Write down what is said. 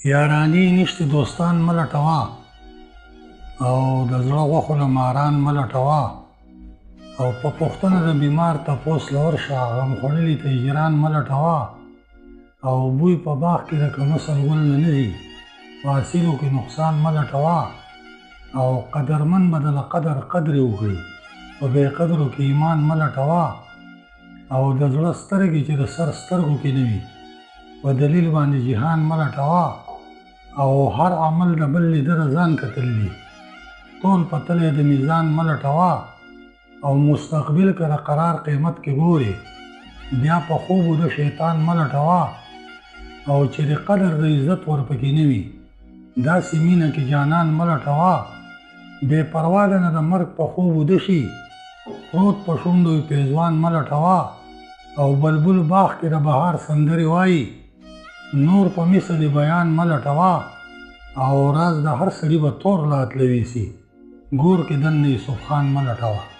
یارانې نشته دوستان مه لټوه او د زړه غوښو له ماران مه لټوه او په پوښتنه د بیمار تپوس له ورشه غم خوړلي ته هجران مه لټوه او بوی په باغ کې د کمسل ګل نه ځي په حاصلو کې نقصان مه لټوه او قدرمن به د قدر قدرې وکړي په بې قدرو کې ایمان مه لټوه او د زړه سترګې چې د سر سترګو کې نه وي په دلیل باندې جهان مه لټوه او هر عمل د بل لیده د ځان کتل دي ټول په تلې د میزان مه لټوه او مستقبل که د قرار قیمت کې ګوري بیا په خوبو د شیطان مه لټوه او چې د قدر د عزت ورپکې نه وي داسې مینه کې جانان مه لټوه بې پروا ده نه د مرګ په خوب وده شي پروت په شونډو یې پیزوان مه لټوه او بلبل باغ کې د بهار سندرې وایي نور په مثل بیان مه لټوه او راز د هر سړي به تور لا تلوي سي ګور کې دننه یوسف خان مه لټوه